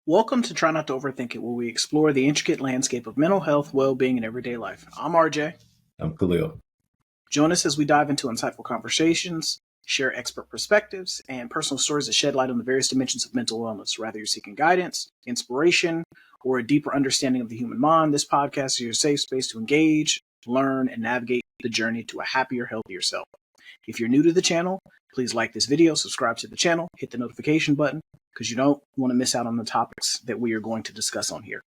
Welcome to Try Not to Overthink It, where we explore the intricate landscape of mental health, well-being, and everyday life. I'm RJ. I'm Khalil. Join us as we dive into insightful conversations, share expert perspectives, and personal stories that shed light on the various dimensions of mental wellness. Whether you're seeking guidance, inspiration, or a deeper understanding of the human mind, this podcast is your safe space to engage, learn, and navigate the journey to a happier, healthier self. If you're new to the channel, please like this video, subscribe to the channel, hit the notification button, because you don't want to miss out on the topics that we are going to discuss on here.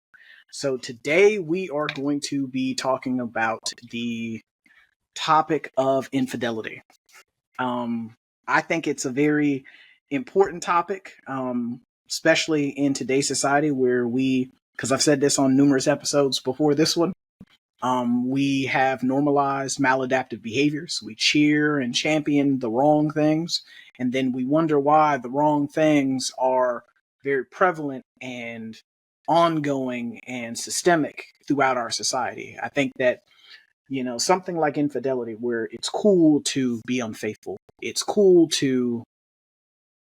So today we are going to be talking about the topic of infidelity. I think it's a very important topic, especially in today's society where because I've said this on numerous episodes before this one, we have normalized maladaptive behaviors. We cheer and champion the wrong things, and then we wonder why the wrong things are very prevalent and ongoing and systemic throughout our society. I think that, something like infidelity, where it's cool to be unfaithful, it's cool to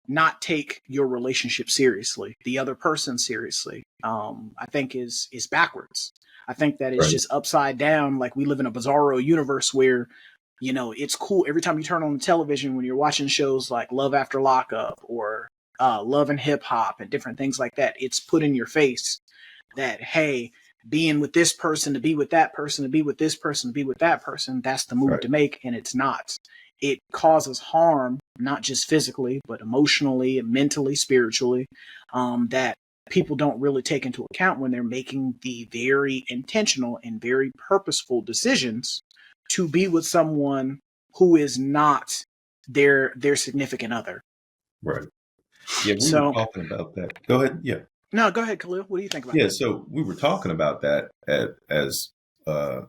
not take your relationship seriously, the other person seriously, I think is backwards. I think that it's just upside down. Like, we live in a bizarro universe where, it's cool every time you turn on the television when you're watching shows like Love After Lockup or Love and Hip Hop and different things like that. It's put in your face that, hey, being with this person to be with that person, to be with this person, to be with that person, that's the move to make. And it's not. It causes harm, not just physically, but emotionally and mentally, spiritually, that people don't really take into account when they're making the very intentional and very purposeful decisions to be with someone who is not their significant other. Right. Yeah, we were talking about that. Go ahead. Yeah. No, go ahead, Khalil. What do you think about that? Yeah, so we were talking about that as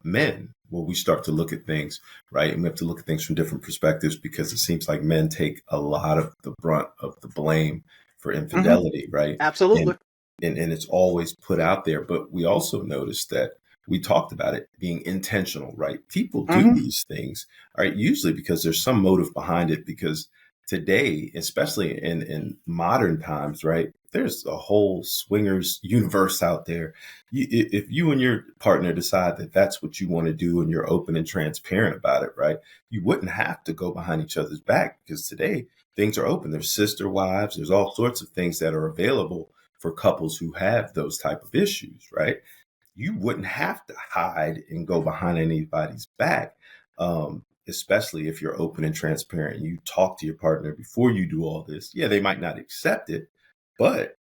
men, when we start to look at things, right? And we have to look at things from different perspectives, because it seems like men take a lot of the brunt of the blame for infidelity, right? Absolutely. And it's always put out there. But we also noticed that we talked about it being intentional, right? People do these things, right? Usually because there's some motive behind it, because today, especially in modern times, right, there's a whole swingers universe out there. If you and your partner decide that that's what you want to do and you're open and transparent about it, right, you wouldn't have to go behind each other's back, because today things are open. There's sister wives. There's all sorts of things that are available for couples who have those type of issues, right? You wouldn't have to hide and go behind anybody's back. Especially if you're open and transparent and you talk to your partner before you do all this. Yeah, they might not accept it, but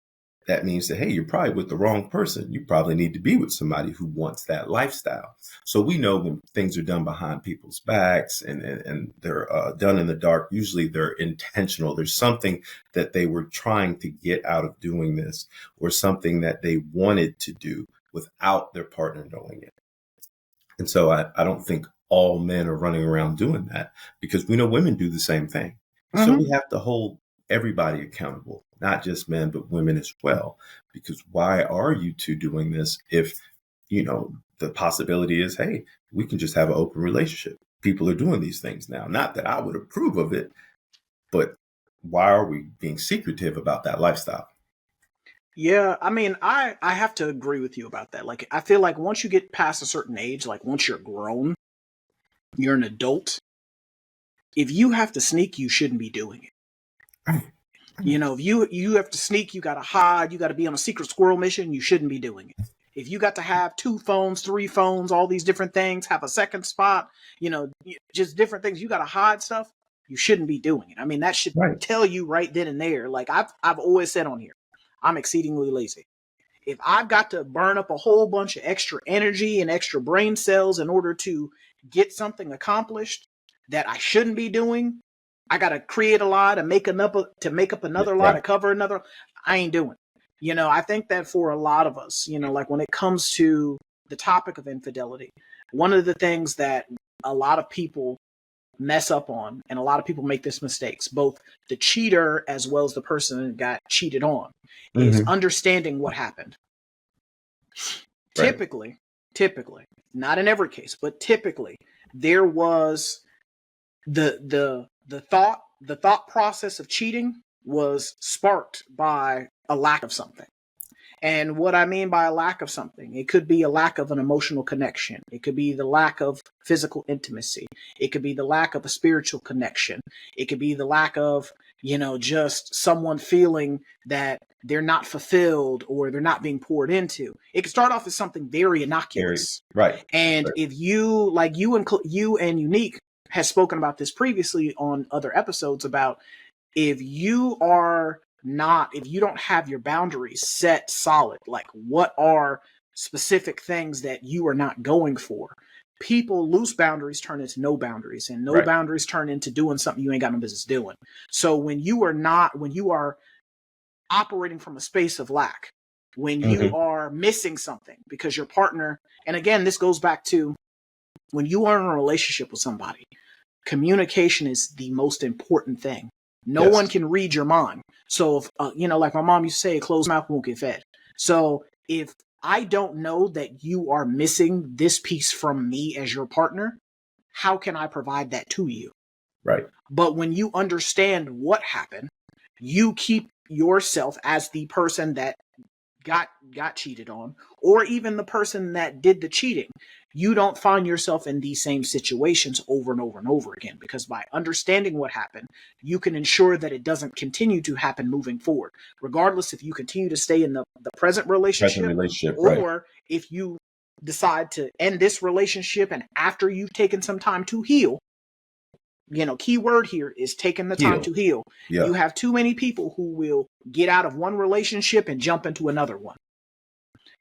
that means that, hey, you're probably with the wrong person. You probably need to be with somebody who wants that lifestyle. So we know when things are done behind people's backs and they're done in the dark, usually they're intentional. There's something that they were trying to get out of doing this, or something that they wanted to do without their partner knowing it. And so I don't think all men are running around doing that, because we know women do the same thing. So we have to hold everybody accountable, not just men, but women as well. Because why are you two doing this if, the possibility is, hey, we can just have an open relationship. People are doing these things now. Not that I would approve of it, but why are we being secretive about that lifestyle? Yeah, I mean, I have to agree with you about that. Like, I feel like once you get past a certain age, like once you're grown, you're an adult, if you have to sneak, you shouldn't be doing it. If you have to sneak, you got to hide, you got to be on a secret squirrel mission, you shouldn't be doing it. If you got to have 2 phones, 3 phones, all these different things, have a second spot, just different things, you got to hide stuff, you shouldn't be doing it. I mean, that should tell you right then and there. Like, I've always said on here, I'm exceedingly lazy. If I've got to burn up a whole bunch of extra energy and extra brain cells in order to get something accomplished that I shouldn't be doing, I got to create a lie to make up another lie to cover another. I ain't doing it. I think that for a lot of us, like when it comes to the topic of infidelity, one of the things that a lot of people mess up on, and a lot of people make this mistakes, both the cheater as well as the person that got cheated on, is understanding what happened. Typically, not in every case, but typically, there was the thought process of cheating was sparked by a lack of something. And what I mean by a lack of something, it could be a lack of an emotional connection. It could be the lack of physical intimacy. It could be the lack of a spiritual connection. It could be the lack of, just someone feeling that they're not fulfilled or they're not being poured into. It could start off as something very Very innocuous. right. And Right. if you and Unique has spoken about this previously on other episodes about if you don't have your boundaries set solid, like what are specific things that you are not going for, people loose boundaries turn into no boundaries, and no Right. boundaries turn into doing something you ain't got no business doing. So when you are operating from a space of lack, when you Hmm. are missing something because your partner, and again, this goes back to when you are in a relationship with somebody, communication is the most important thing. No one Yes. can read your mind. So if like my mom used to say, a closed mouth won't get fed. So if I don't know that you are missing this piece from me as your partner, how can I provide that to you? Right. But when you understand what happened, you keep yourself as the person that got cheated on, or even the person that did the cheating. You don't find yourself in these same situations over and over and over again, because by understanding what happened, you can ensure that it doesn't continue to happen moving forward, regardless if you continue to stay in the present Present relationship, relationship. Right. or if you decide to end this relationship and after you've taken some time to heal. Key word here is taking the time Heal. to heal. Yeah. You have too many people who will get out of one relationship and jump into another one.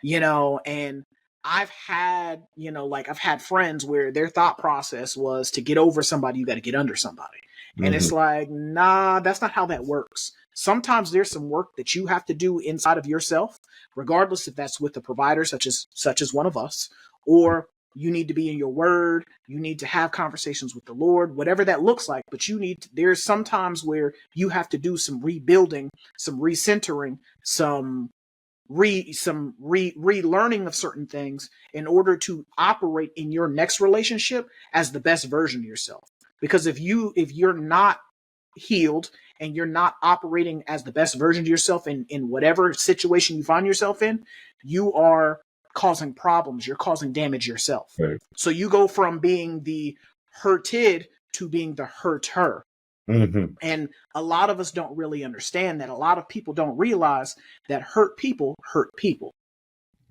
And I've had friends where their thought process was to get over somebody, you got to get under somebody. And it's Hmm. like, nah, that's not how that works. Sometimes there's some work that you have to do inside of yourself, regardless if that's with a provider such as one of us, or you need to be in your word, you need to have conversations with the Lord, whatever that looks like. But there's some times where you have to do some rebuilding, some recentering, some relearning of certain things in order to operate in your next relationship as the best version of yourself. Because if you're not healed and you're not operating as the best version of yourself in whatever situation you find yourself in, you are causing problems, you're causing damage yourself. Right. So you go from being the hurted to being the hurter. Hmm. And a lot of us don't really understand that. A lot of people don't realize that hurt people hurt people.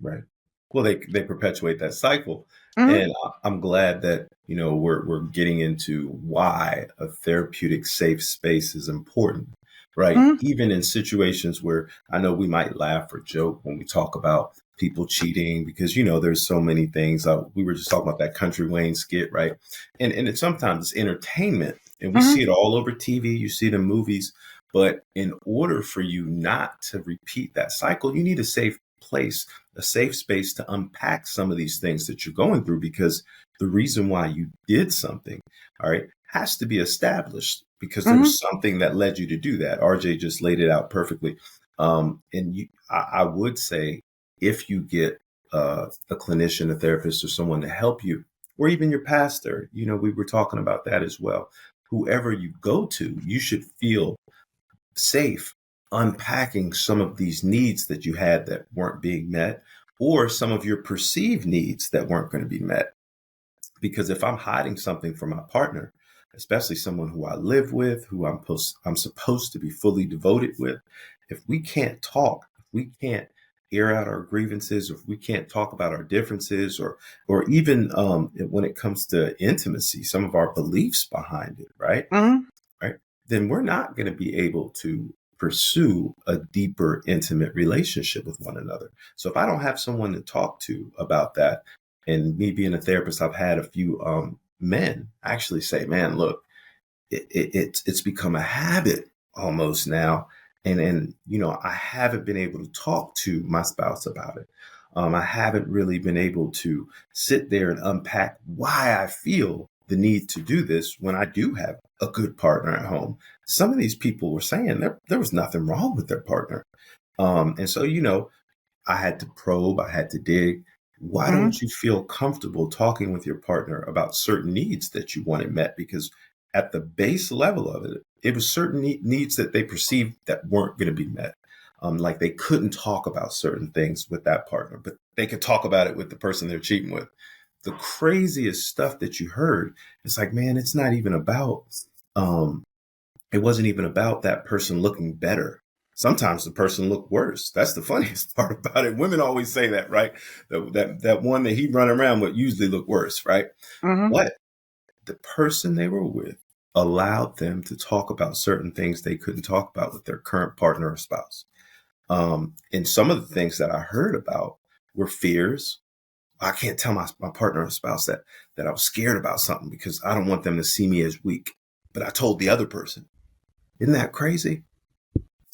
Right. Well, they perpetuate that cycle, Mm-hmm. and I'm glad that we're getting into why a therapeutic safe space is important, right? Mm-hmm. Even in situations where I know we might laugh or joke when we talk about people cheating, because there's so many things. We were just talking about that Country Wayne skit, right? And it's sometimes it's entertainment, and we see Mm-hmm. it all over TV. You see it in movies, but in order for you not to repeat that cycle, you need a safe place, a safe space to unpack some of these things that you're going through, because the reason why you did something, all right, has to be established, because there Mm-hmm. was something that led you to do that. RJ just laid it out perfectly. I would say, if you get a clinician, a therapist, or someone to help you, or even your pastor, we were talking about that as well. Whoever you go to, you should feel safe unpacking some of these needs that you had that weren't being met, or some of your perceived needs that weren't going to be met. Because if I'm hiding something from my partner, especially someone who I live with, who I'm supposed to be fully devoted with, if we can't talk, if we can't air out our grievances, if we can't talk about our differences, or even when it comes to intimacy, some of our beliefs behind it, right? Mm-hmm. Right, then we're not going to be able to pursue a deeper, intimate relationship with one another. So if I don't have someone to talk to about that, and me being a therapist, I've had a few men actually say, "Man, look, it's become a habit almost now, and I haven't been able to talk to my spouse about it. I haven't really been able to sit there and unpack why I feel the need to do this when I do have a good partner at home." Some of these people were saying there was nothing wrong with their partner, and so I had to probe, I had to dig. Why Mm-hmm. don't you feel comfortable talking with your partner about certain needs that you wanted met? Because at the base level of it, it was certain needs that they perceived that weren't going to be met. like they couldn't talk about certain things with that partner, but they could talk about it with the person they're cheating with. The craziest stuff that you heard, it's like, man, it's not even about, um, it wasn't even about that person looking better. Sometimes the person looked worse. That's the funniest part about it. Women always say that, right? That one that he run around with usually look worse, right? Mm-hmm. But the person they were with allowed them to talk about certain things they couldn't talk about with their current partner or spouse. And some of the things that I heard about were fears. I can't tell my partner or spouse that I was scared about something because I don't want them to see me as weak. But I told the other person. Isn't that crazy?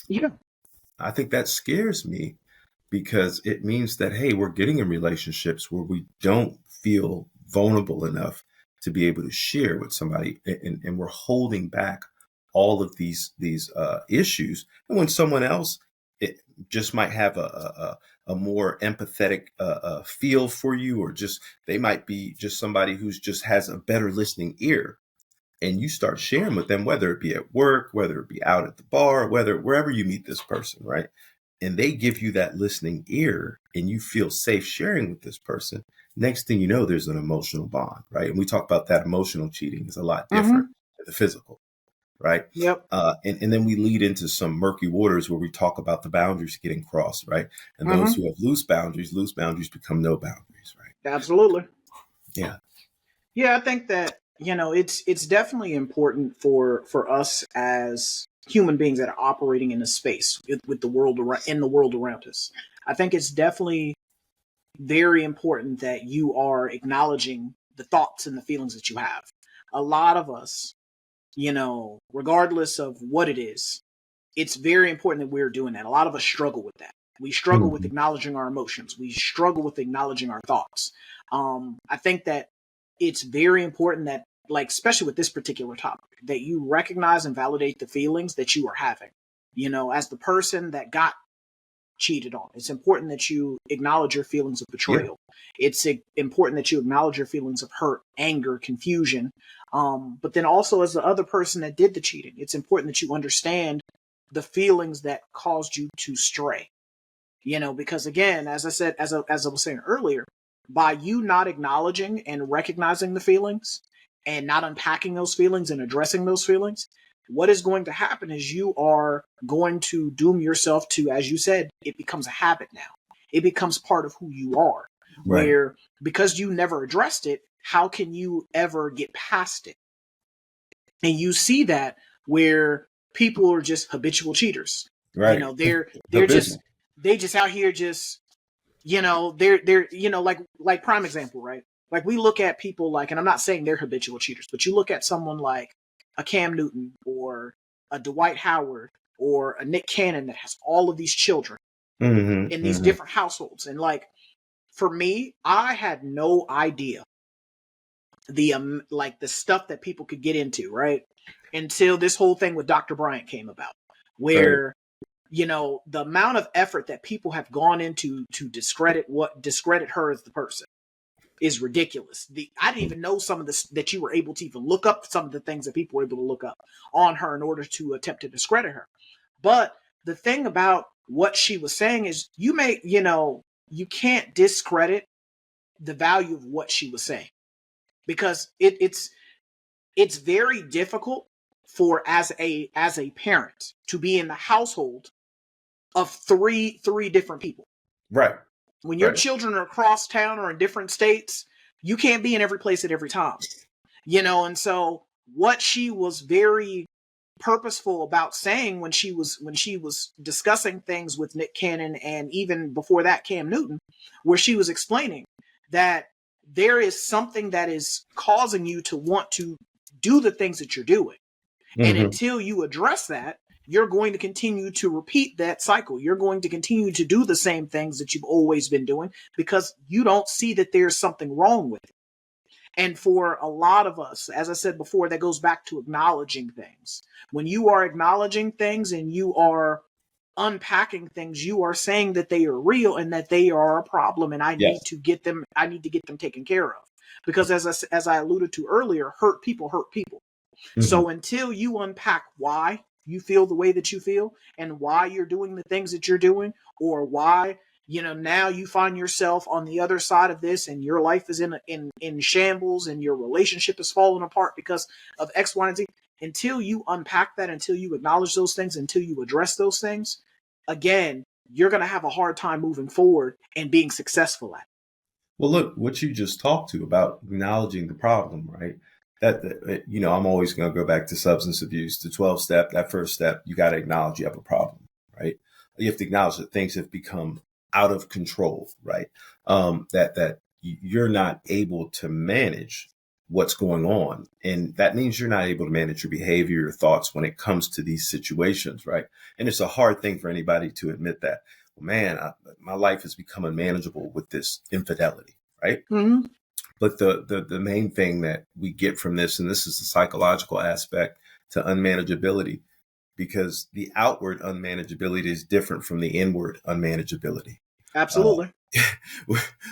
Yeah. I think that scares me because it means that, hey, we're getting in relationships where we don't feel vulnerable enough to be able to share with somebody, and we're holding back all of these issues. And when someone else it just might have a more empathetic feel for you, or just they might be just somebody who's just has a better listening ear, and you start sharing with them, whether it be at work, whether it be out at the bar, whether wherever you meet this person, right? And they give you that listening ear and you feel safe sharing with this person. Next thing you know, there's an emotional bond, right? And we talk about that emotional cheating is a lot different Mm-hmm. than the physical, right? Yep. And then we lead into some murky waters where we talk about the boundaries getting crossed, right? And those Mm-hmm. who have loose boundaries become no boundaries, right? Absolutely. Yeah. Yeah, I think that, it's definitely important for us as human beings that are operating in a space with the world around in the world around us. I think it's definitely very important that you are acknowledging the thoughts and the feelings that you have. A lot of us, regardless of what it is, it's very important that we're doing that. A lot of us struggle with that. We struggle with Mhm. acknowledging our emotions. We struggle with acknowledging our thoughts. I think that it's very important that, like, especially with this particular topic, that you recognize and validate the feelings that you are having. As the person that got cheated on, it's important that you acknowledge your feelings of Yeah. betrayal. It's important that you acknowledge your feelings of hurt, anger, confusion. But then also, as the other person that did the cheating, it's important that you understand the feelings that caused you to stray. Because again, as I said, as I was saying earlier, by you not acknowledging and recognizing the feelings and not unpacking those feelings and addressing those feelings, what is going to happen is you are going to doom yourself to, as you said, it becomes a habit now. It becomes part of who you are, Right. where because you never addressed it, how can you ever get past it? And you see that where people are just habitual cheaters. Right. They're just Abysmal. they just out here just they're like prime example, right? Like we look at people like, and I'm not saying they're habitual cheaters, but you look at someone like a Cam Newton or a Dwight Howard or a Nick Cannon that has all of these children Hmm. in these Hmm. different households. And like for me, I had no idea the stuff that people could get into, right? Until this whole thing with Dr. Bryant came about, Right. where the amount of effort that people have gone into to discredit her as the person is ridiculous. I didn't even know some of this that you were able to even look up some of the things that people were able to look up on her in order to attempt to discredit her. But the thing about what she was saying is you can't discredit the value of what she was saying, because it's very difficult for as a parent to be in the household of three different people. Right. When your Right. children are across town or in different states, you can't be in every place at every time. And so what she was very purposeful about saying when she was discussing things with Nick Cannon, and even before that Cam Newton, where she was explaining that there is something that is causing you to want to do the things that you're doing, and Hmm. until you address that, you're going to continue to repeat that cycle. You're going to continue to do the same things that you've always been doing because you don't see that there's something wrong with it. And for a lot of us, as I said before, that goes back to acknowledging things. When you are acknowledging things and you are unpacking things, you are saying that they are real and that they are a problem, and Yes. I need to get them taken care of. Because as I alluded to earlier, hurt people hurt people. Hmm. So until you unpack why you feel the way that you feel and why you're doing the things that you're doing, or why, now you find yourself on the other side of this and your life is in shambles and your relationship is falling apart because of X, Y, and Z. Until you unpack that, until you acknowledge those things, until you address those things, again, you're going to have a hard time moving forward and being successful at it. Well, look, what you just talked to about acknowledging the problem, right? I'm always going to go back to substance abuse, the 12 step, that first step, you got to acknowledge you have a problem, right? You have to acknowledge that things have become out of control, right? That you're not able to manage what's going on. And that means you're not able to manage your behavior, your thoughts when it comes to these situations, right? And it's a hard thing for anybody to admit that. Well, man, my life has become unmanageable with this infidelity, right? Mm-hmm. But the main thing that we get from this, and this is the psychological aspect to unmanageability, because the outward unmanageability is different from the inward unmanageability. Absolutely.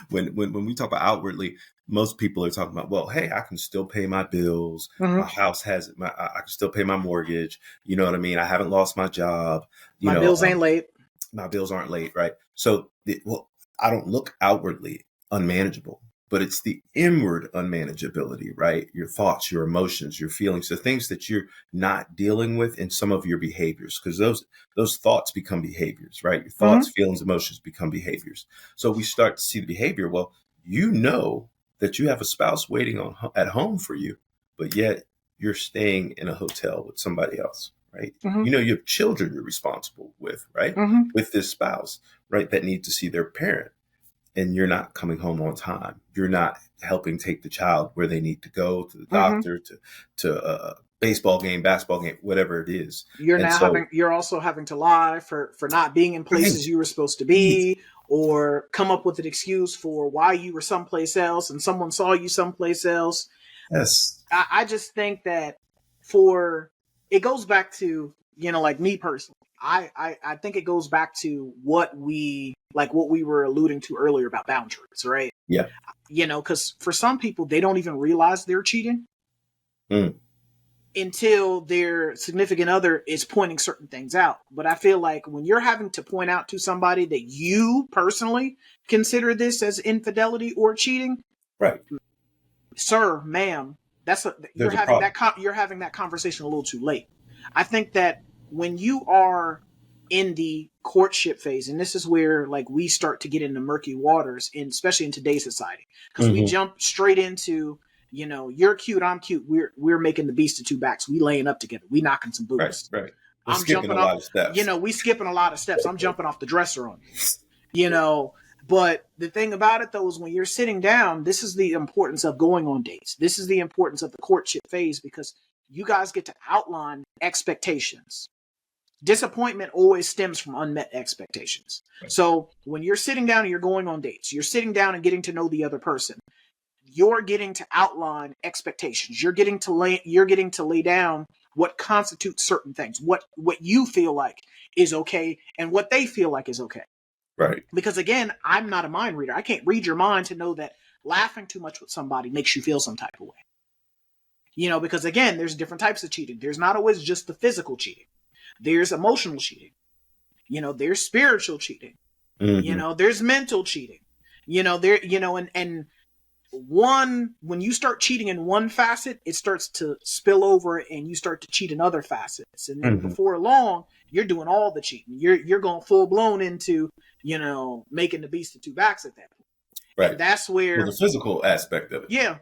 When we talk about outwardly, most people are talking about, well, hey, I can still pay my bills. Mm-hmm. My house I can still pay my mortgage. You know what I mean? I haven't lost my job. My bills ain't late. My bills aren't late, right? So, I don't look outwardly unmanageable, but it's the inward unmanageability, right? Your thoughts, your emotions, your feelings, the things that you're not dealing with in some of your behaviors, because those thoughts become behaviors, right? Your thoughts, feelings, emotions become behaviors. So we start to see the behavior. Well, that you have a spouse waiting at home for you, but yet you're staying in a hotel with somebody else, right? Mm-hmm. You have children you're responsible with, right? Mm-hmm. With this spouse, right? That need to see their parent. And you're not coming home on time. You're not helping take the child where they need to go, to the doctor, to a baseball game, basketball game, whatever it is. You're also having to lie for not being in places you were supposed to be, or come up with an excuse for why you were someplace else and someone saw you someplace else. Yes. I just think that it goes back to, like me personally, I think it goes back to what we were alluding to earlier about boundaries, right? Yeah. Because for some people, they don't even realize they're cheating until their significant other is pointing certain things out. But I feel like when you're having to point out to somebody that you personally consider this as infidelity or cheating, right, sir, ma'am, you're having that conversation a little too late. I think that when you are in the courtship phase, and this is where we start to get into murky waters, especially in today's society, because we jump straight into, you're cute, I'm cute, we're making the beast of two backs, we laying up together, we knocking some boots. Right. I'm skipping a lot of steps. We skipping a lot of steps. I'm jumping off the dresser on you. But the thing about it, though, is when you're sitting down, this is the importance of going on dates. This is the importance of the courtship phase, because you guys get to outline expectations. Disappointment always stems from unmet expectations. Right. So when you're sitting down and you're going on dates, you're sitting down and getting to know the other person. You're getting to outline expectations. You're getting to lay down what constitutes certain things, what you feel like is okay and what they feel like is okay. Right. Because again, I'm not a mind reader. I can't read your mind to know that laughing too much with somebody makes you feel some type of way. Because again, there's different types of cheating. There's not always just the physical cheating. There's emotional cheating. There's spiritual cheating. Mm-hmm. There's mental cheating. And when you start cheating in one facet, it starts to spill over and you start to cheat in other facets. And then before long, you're doing all the cheating. You're going full blown into, making the beast of two backs at that point. Right. And that's where the physical aspect of it. Yeah.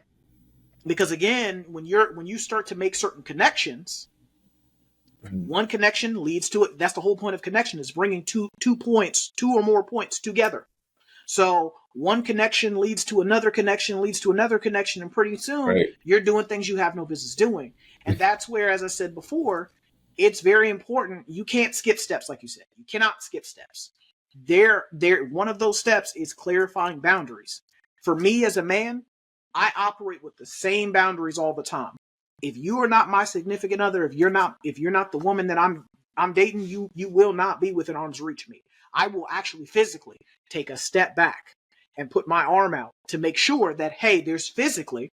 Because again, when you start to make certain connections, one connection leads to it. That's the whole point of connection, is bringing two or more points together. So one connection leads to another connection, and pretty soon you're doing things you have no business doing. And that's where, as I said before, it's very important. You can't skip steps, like you said. You cannot skip steps. One of those steps is clarifying boundaries. For me as a man, I operate with the same boundaries all the time. If you are not my significant other, if you're not the woman that I'm dating, you will not be within arm's reach of me. I will actually physically take a step back and put my arm out to make sure that, hey, there's physically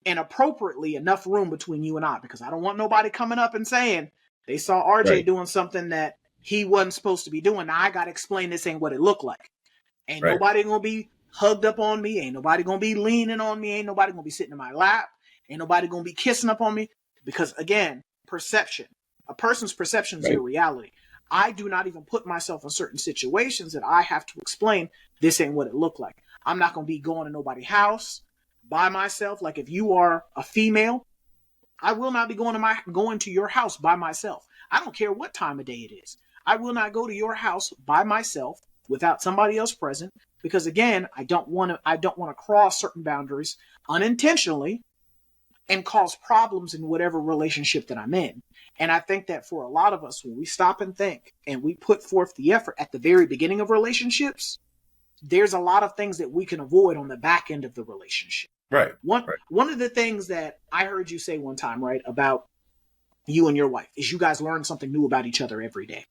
and appropriately enough room between you and I, because I don't want nobody coming up and saying, They saw RJ Right. doing something that he wasn't supposed to be doing. Now I got to explain this ain't what it looked like. Ain't Right. nobody going to be hugged up on me. Ain't nobody going to be leaning on me. Ain't nobody going to be sitting in my lap. Ain't nobody going to be kissing up on me. Because again, perception. A person's perception is their Right. reality. I do not even put myself in certain situations that I have to explain this ain't what it looked like. I'm not going to be going to nobody's house by myself. Like if you are a female, I will not be going to your house by myself. I don't care what time of day it is. I will not go to your house by myself without somebody else present because again, I don't want to cross certain boundaries unintentionally and cause problems in whatever relationship that I'm in. And I think that for a lot of us, when we stop and think and we put forth the effort at the very beginning of relationships, there's a lot of things that we can avoid on the back end of the relationship. Right. One of the things that I heard you say one time, right, about you and your wife is you guys learn something new about each other every day.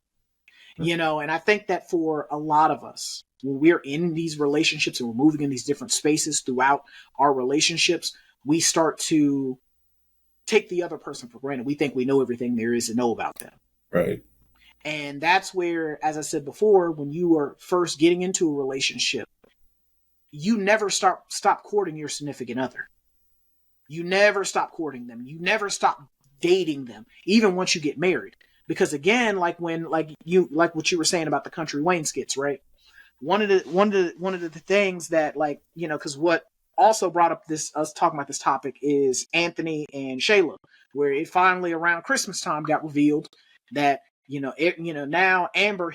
You know, and I think that for a lot of us, when we're in these relationships and we're moving in these different spaces throughout our relationships, we start to take the other person for granted. We think we know everything there is to know about them. Right. And that's where, as I said before, when you are first getting into a relationship, you never stop courting your significant other. You never stop courting them. You never stop dating them, even once you get married. Because again, like what you were saying about the Country Wayne skits, right? One of the things that, like, you know, because what also brought up us talking about this topic is Anthony and Shayla, where it finally around Christmas time got revealed that now Amber,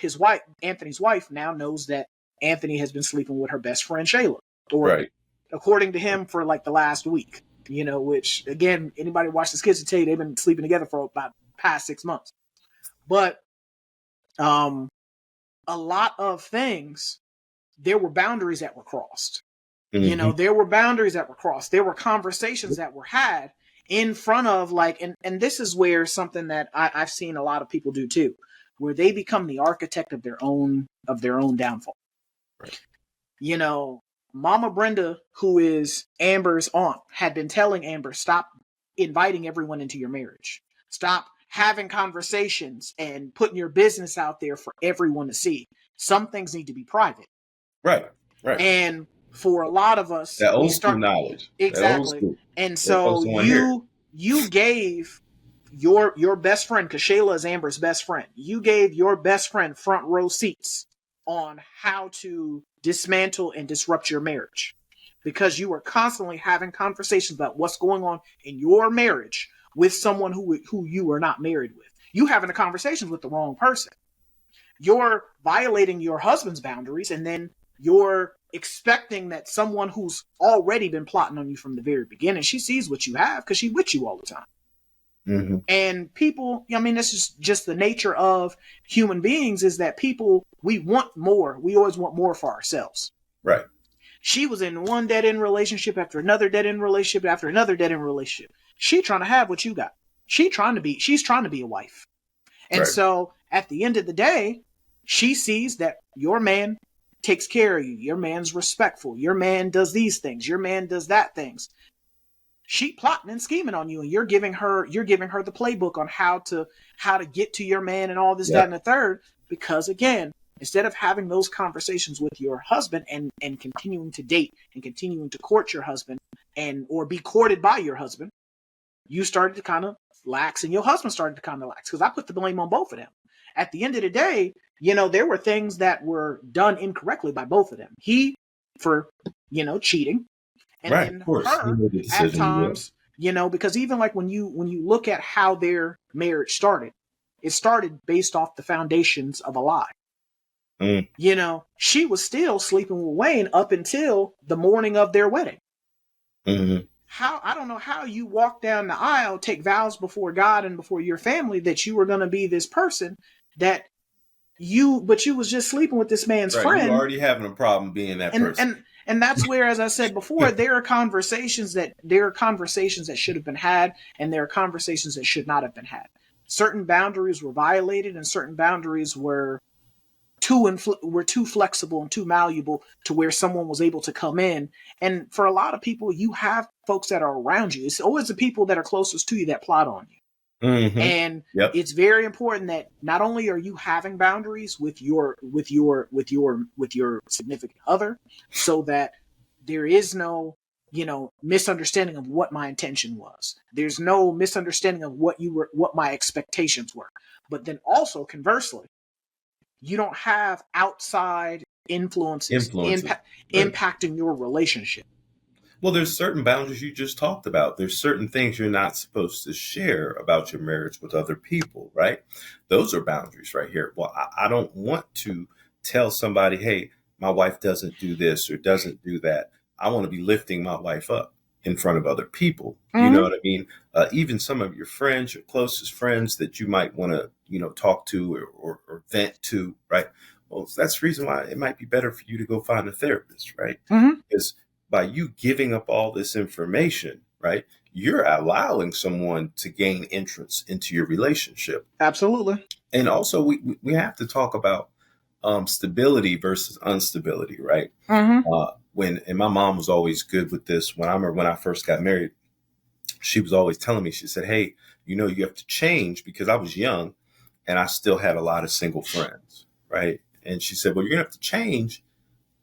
Anthony's wife, now knows that Anthony has been sleeping with her best friend Shayla, or Right. according to him, for like the last week. You know, which again, anybody watch this kids will tell you they've been sleeping together for about past 6 months. But a lot of things, there were boundaries that were crossed. Mm-hmm. You know, there were boundaries that were crossed. There were conversations that were had in front of, like, and this is where something that I've seen a lot of people do too, where they become the architect of their own downfall. Right. You know, Mama Brenda, who is Amber's aunt, had been telling Amber, stop inviting everyone into your marriage. Stop having conversations and putting your business out there for everyone to see. Some things need to be private. Right. Right. And for a lot of us, that old school knowledge. Exactly. That old school. And so you gave your best friend, because Shayla is Amber's best friend, you gave your best friend front row seats on how to dismantle and disrupt your marriage, because you were constantly having conversations about what's going on in your marriage with someone who you are not married with. You having a conversation with the wrong person. You're violating your husband's boundaries, and then you're expecting that someone who's already been plotting on you from the very beginning, she sees what you have because she's with you all the time. Mm-hmm. And people, I mean, this is just the nature of human beings, is that people, we want more. We always want more for ourselves. Right. She was in one dead-end relationship after another dead-end relationship after another dead-end relationship. She trying to have what you got. She's trying to be a wife. And so at the end of the day, she sees that your man takes care of you. Your man's respectful. Your man does these things. Your man does that things. She plotting and scheming on you, and you're giving her the playbook on how to get to your man and all this, that, and the third. Because again, instead of having those conversations with your husband and continuing to date and continuing to court your husband or be courted by your husband, you started to kind of lax, and your husband started to kind of lax, because I put the blame on both of them. At the end of the day, you know, there were things that were done incorrectly by both of them. He for, cheating. And then her at times, because even like when you look at how their marriage started, it started based off the foundations of a lie. Mm. You know, she was still sleeping with Wayne up until the morning of their wedding. Mm-hmm. I don't know how you walk down the aisle, take vows before God and before your family that you were going to be this person but you was just sleeping with this man's friend. You already having a problem being that person. And that's where, as I said before, there are conversations that should have been had, and there are conversations that should not have been had. Certain boundaries were violated, and certain boundaries were too flexible and too malleable to where someone was able to come in. And for a lot of people, you have folks that are around you. It's always the people that are closest to you that plot on you. Mm-hmm. And Yep. it's very important that not only are you having boundaries with your significant other, so that there is no, misunderstanding of what my intention was. There's no misunderstanding of what my expectations were. But then also conversely, you don't have outside influences Influences. Right. impacting your relationship. Well, there's certain boundaries you just talked about. There's certain things you're not supposed to share about your marriage with other people, right? Those are boundaries right here. Well, I don't want to tell somebody, hey, my wife doesn't do this or doesn't do that. I want to be lifting my wife up in front of other people. You know Mm-hmm. what I mean? Even some of your friends, your closest friends that you might want to, talk to or vent to, right? Well, that's the reason why it might be better for you to go find a therapist, right? Mm-hmm. Because by you giving up all this information, right, you're allowing someone to gain entrance into your relationship. Absolutely. And also, we have to talk about stability versus instability, right? Mm-hmm. And my mom was always good with this. When I remember when I first got married, she was always telling me, she said, hey, you have to change, because I was young and I still had a lot of single friends, right? And she said, well, you're going to have to change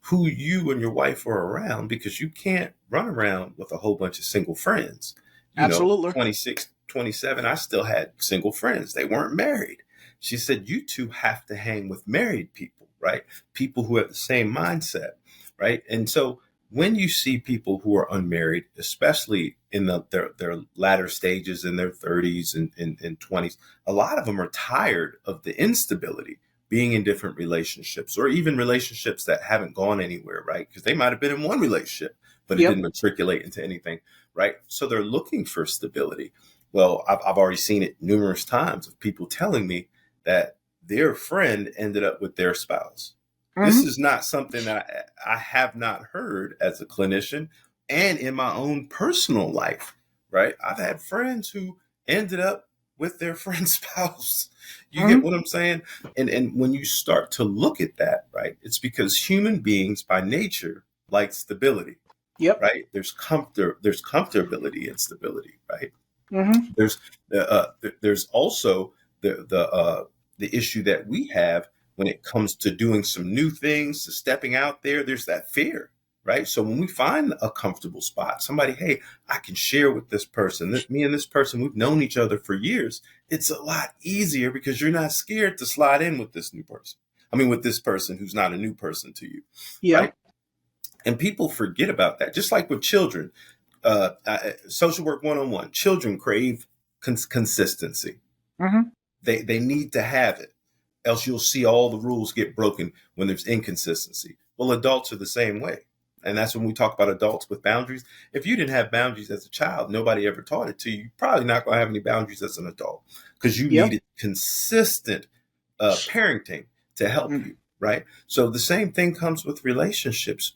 who you and your wife are around, because you can't run around with a whole bunch of single friends. Absolutely. 26, 27, I still had single friends. They weren't married. She said, you two have to hang with married people, right? People who have the same mindset, right? And so when you see people who are unmarried, especially in their latter stages in their 30s and 20s, a lot of them are tired of the instability, being in different relationships, or even relationships that haven't gone anywhere, right? Because they might have been in one relationship, but it Yep. didn't matriculate into anything, right? So they're looking for stability. Well, I've already seen it numerous times of people telling me that their friend ended up with their spouse. This Mm-hmm. is not something that I have not heard as a clinician and in my own personal life, right? I've had friends who ended up with their friend's spouse. You get Mm-hmm. what I'm saying? And when you start to look at that, right, it's because human beings by nature like stability, Yep. right? There's comfortability and stability, right? Mm-hmm. There's there's also the issue that we have when it comes to doing some new things, to stepping out there. There's that fear, right? So when we find a comfortable spot, somebody, hey, I can share with this person. That me and this person, we've known each other for years. It's a lot easier because you're not scared to slide in with this new person. I mean, with this person who's not a new person to you, right? Yep. And people forget about that. Just like with children, social work 101, children crave consistency. Mm-hmm. They need to have it, else you'll see all the rules get broken when there's inconsistency. Well, adults are the same way. And that's when we talk about adults with boundaries. If you didn't have boundaries as a child, nobody ever taught it to you, you're probably not going to have any boundaries as an adult, because you Yep. needed consistent parenting to help Mm-hmm. you, right? So the same thing comes with relationships.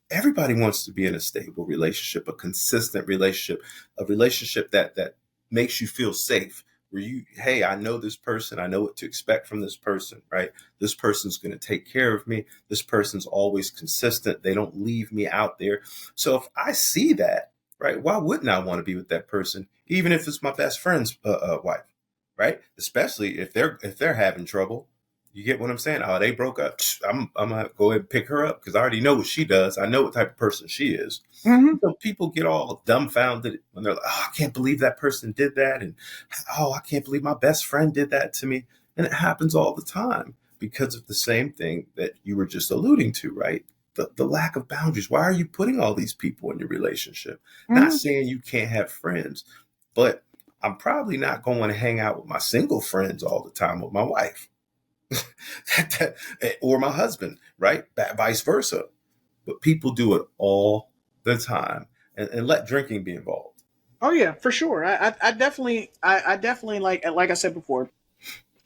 Everybody wants to be in a stable relationship, a consistent relationship, a relationship that makes you feel safe. Where you, hey, I know this person, I know what to expect from this person, right? This person's going to take care of me. This person's always consistent. They don't leave me out there. So if I see that, right, why wouldn't I want to be with that person, even if it's my best friend's wife, right? Especially if they're having trouble. You get what I'm saying? Oh, they broke up. I'm gonna go ahead and pick her up because I already know what she does. I know what type of person she is. Mm-hmm. So people get all dumbfounded when they're like, "Oh, I can't believe that person did that," and "Oh, I can't believe my best friend did that to me." And it happens all the time because of the same thing that you were just alluding to, right? The lack of boundaries. Why are you putting all these people in your relationship? Not Mm-hmm. saying you can't have friends, but I'm probably not going to hang out with my single friends all the time with my wife. Or my husband, right? Vice versa. But people do it all the time, and let drinking be involved. Oh yeah, for sure. I definitely like I said before,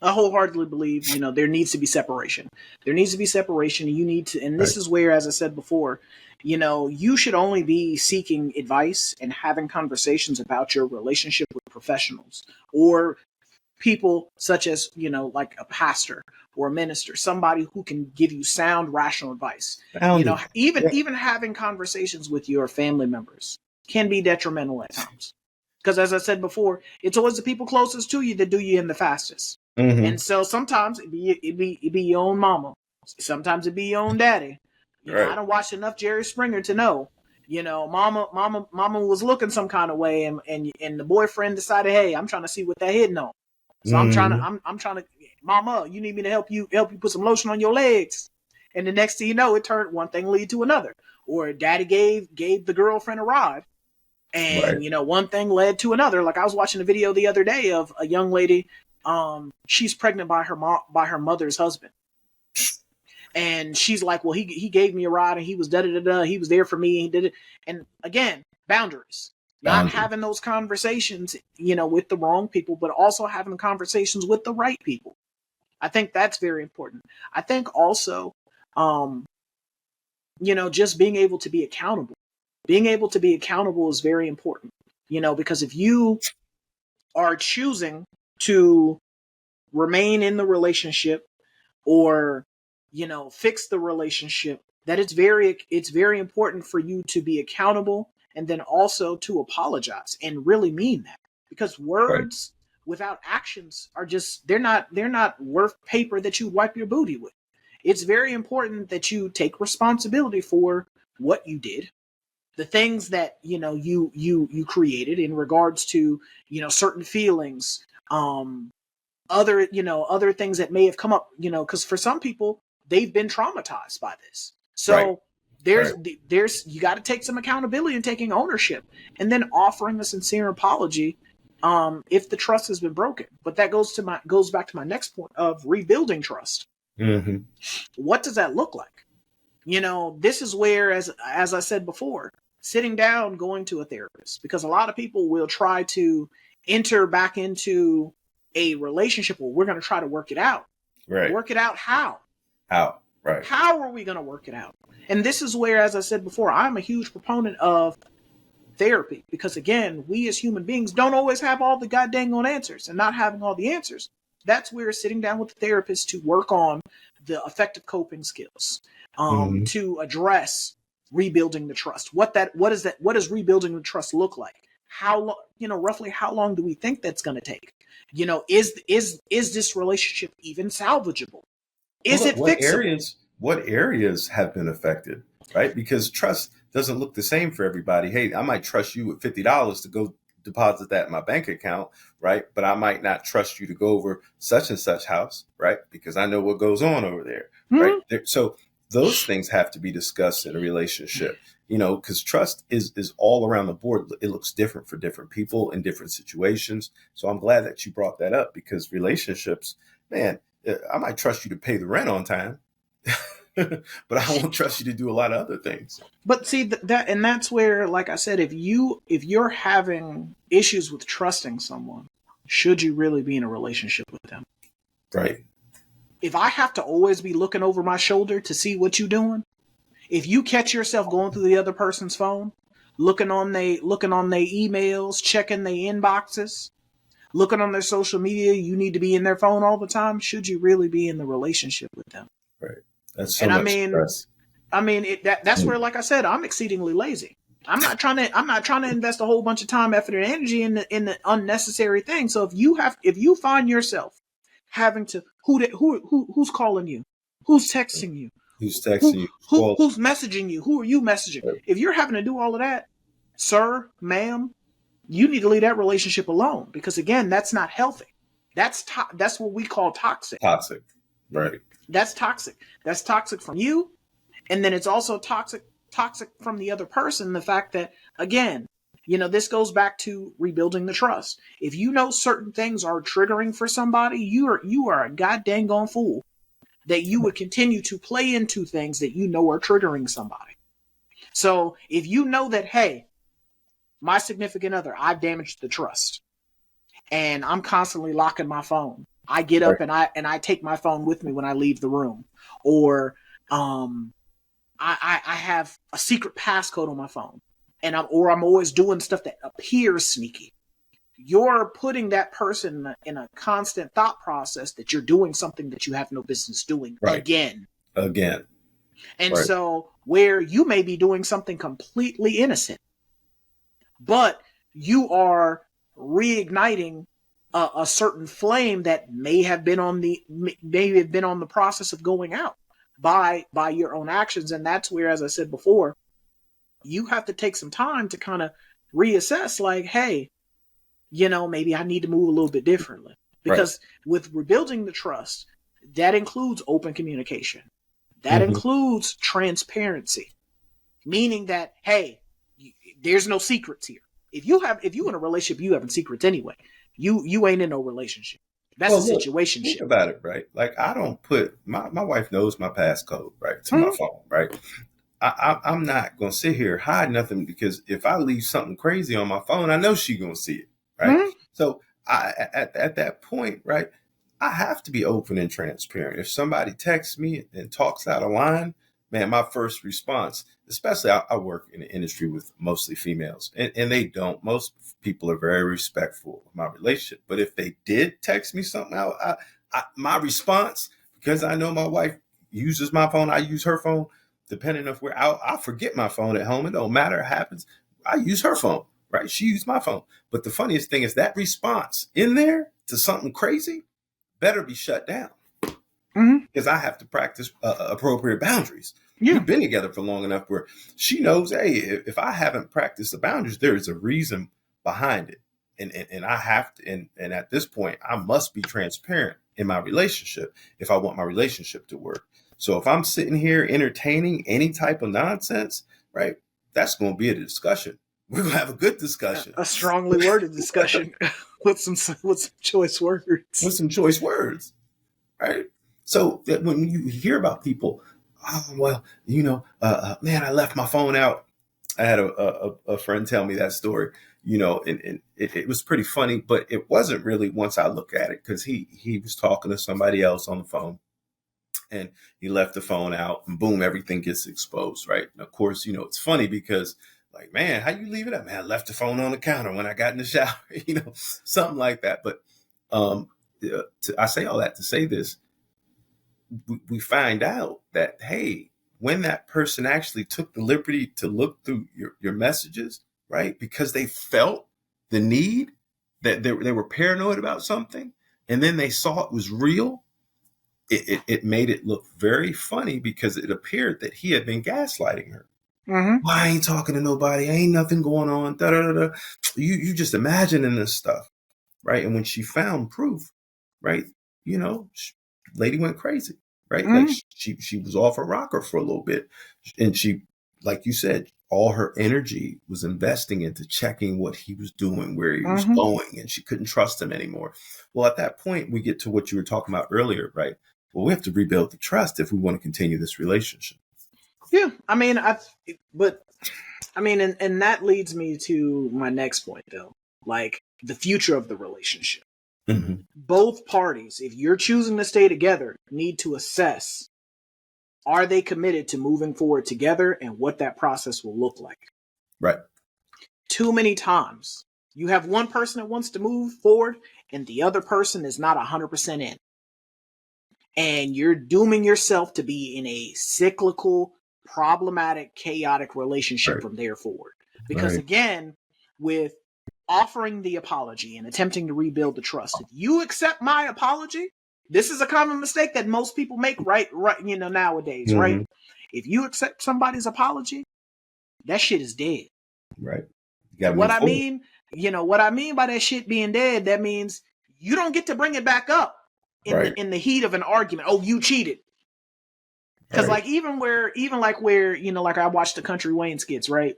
I wholeheartedly believe, there needs to be separation. There needs to be separation. You need to, and Right. this is where, as I said before, you should only be seeking advice and having conversations about your relationship with professionals or people such as, like a pastor or a minister, somebody who can give you sound, rational advice. Boundaries. Even Yeah. even having conversations with your family members can be detrimental at times. Because as I said before, it's always the people closest to you that do you in the fastest. Mm-hmm. And so sometimes it be your own mama. Sometimes it be your own daddy. I Right. don't watch enough Jerry Springer to know. Mama was looking some kind of way, and the boyfriend decided, hey, I'm trying to see what they're hitting on. So Mm-hmm. I'm trying to, Mama, you need me to help you put some lotion on your legs. And the next thing you know, it turned one thing lead to another. Or daddy gave the girlfriend a ride. Right. And one thing led to another. Like I was watching a video the other day of a young lady. She's pregnant by her mother's husband, and she's like, "Well, he gave me a ride, and he was da da da da. He was there for me, and he did it." And again, boundaries. Not Boundary. having those conversations, with the wrong people, but also having conversations with the right people. I think that's very important. I think also, just being able to be accountable. Being able to be accountable is very important. Because if you are choosing to remain in the relationship or fix the relationship, that it's very important for you to be accountable, and then also to apologize and really mean that, because Right. words without actions are just they're not worth paper that you wipe your booty with. It's very important that you take responsibility for what you did, the things that you created in regards to certain feelings, other things that may have come up, because for some people they've been traumatized by this. Right. So there's Right. there's you got to take some accountability and taking ownership, and then offering a sincere apology if the trust has been broken. But that goes back to my next point of rebuilding trust. Mm-hmm. What does that look like? This is where, as I said before, sitting down, going to a therapist, because a lot of people will try to enter back into a relationship where we're going to try to work it out. Right. Work it out how? How? Right. How are we going to work it out? And this is where, as I said before, I'm a huge proponent of therapy, because again, we as human beings don't always have all the goddamn on answers, and not having all the answers. That's where sitting down with the therapist to work on the effective coping skills, Mm-hmm. to address rebuilding the trust. What does rebuilding the trust look like? How long, roughly how long do we think that's going to take? Is this relationship even salvageable? Well, Is look, it fixable? what areas have been affected, right? Because trust doesn't look the same for everybody. Hey, I might trust you with $50 to go deposit that in my bank account, right? But I might not trust you to go over such and such house, right? Because I know what goes on over there, right? Hmm. So those things have to be discussed in a relationship, because trust is all around the board. It looks different for different people in different situations. So I'm glad that you brought that up, because relationships, man, I might trust you to pay the rent on time, but I won't trust you to do a lot of other things. But see that's where, like I said, if you're having issues with trusting someone, should you really be in a relationship with them? Right. If I have to always be looking over my shoulder to see what you're doing, if you catch yourself going through the other person's phone, looking on their emails, checking their inboxes, looking on their social media, you need to be in their phone all the time. Should you really be in the relationship with them? Right. That's so And I much mean, stress. that's where, like I said, I'm exceedingly lazy. I'm not trying to invest a whole bunch of time, effort, and energy in the unnecessary thing. So if you find yourself having to who's calling you, who's texting you, Who's texting you? Who's calling? who's messaging you, who are you messaging? If you're having to do all of that, sir, ma'am, you need to leave that relationship alone, because again, that's not healthy. That's what we call toxic. Toxic. Right. That's toxic. That's toxic from you, and then it's also toxic from the other person. The fact that, again, this goes back to rebuilding the trust. If you know certain things are triggering for somebody, you are a goddamn gone fool that you would continue to play into things that you know are triggering somebody. So if you know that, hey, my significant other, I've damaged the trust, and I'm constantly locking my phone. I get Right. up and I take my phone with me when I leave the room, or um, I have a secret passcode on my phone, and I'm always doing stuff that appears sneaky. You're putting that person in a constant thought process that you're doing something that you have no business doing Right. again. Again. And Right. so, where you may be doing something completely innocent, but you are reigniting a certain flame that may have been on the process of going out by your own actions. And that's where, as I said before, you have to take some time to kind of reassess, like, hey, maybe I need to move a little bit differently. Because with rebuilding the trust, that includes open communication. That includes transparency, meaning that, hey, there's no secrets here. If you in a relationship, you having secrets anyway. You ain't in no relationship. That's a situationship. Think about it, right? Like, I don't put my wife knows my passcode, right, to my phone, right? I'm not gonna sit here hide nothing, because if I leave something crazy on my phone, I know she's gonna see it, right? So at that point, right, I have to be open and transparent. If somebody texts me and talks out of line, man, my first response, especially I work in an industry with mostly females, and they don't. Most people are very respectful of my relationship. But if they did text me something out, my response, because I know my wife uses my phone, I use her phone. Depending on where I forget my phone at home, it don't matter. It happens. I use her phone, right? She used my phone. But the funniest thing is that response in there to something crazy better be shut down, because I have to practice appropriate boundaries. Yeah. We've been together for long enough where she knows, hey, if I haven't practiced the boundaries, there is a reason behind it. And I have to, and at this point, I must be transparent in my relationship if I want my relationship to work. So if I'm sitting here entertaining any type of nonsense, right, that's going to be a discussion. We're going to have a good discussion. A strongly worded discussion with some choice words. With some choice words, right? So that when you hear about people, oh, well, man, I left my phone out. I had a friend tell me that story, and it was pretty funny, but it wasn't really once I look at it, because he was talking to somebody else on the phone. And he left the phone out, and boom, everything gets exposed, right? And of course, it's funny because, like, man, how you leave it up? Man, I left the phone on the counter when I got in the shower, something like that. But I say all that to say this. We find out that, hey, when that person actually took the liberty to look through your messages, right, because they felt the need, that they were paranoid about something, and then they saw it was real, it made it look very funny, because it appeared that he had been gaslighting her. Well, I ain't talking to nobody. Ain't nothing going on. Da, da, da, da. You just imagining this stuff, right? And when she found proof, right, lady went crazy, right? Like, she was off her rocker for a little bit, and she, like you said, all her energy was investing into checking what he was doing, where he was going, and she couldn't trust him anymore. Well, at that point, we get to what you were talking about earlier, right? Well, we have to rebuild the trust if we want to continue this relationship. Yeah, I mean, and that leads me to my next point, though, like the future of the relationship. Both parties, if you're choosing to stay together, need to assess, are they committed to moving forward together, and what that process will look like. Right. Too many times, you have one person that wants to move forward, and the other person is not 100% in. And you're dooming yourself to be in a cyclical, problematic, chaotic relationship from there forward. Because again, with offering the apology and attempting to rebuild the trust, if you accept my apology, this is a common mistake that most people make right nowadays, right? If you accept somebody's apology, that shit is dead. Right. And what I mean by that shit being dead, that means you don't get to bring it back up in the heat of an argument. Oh, you cheated. Because like even where I watch the Country Wayne skits, right?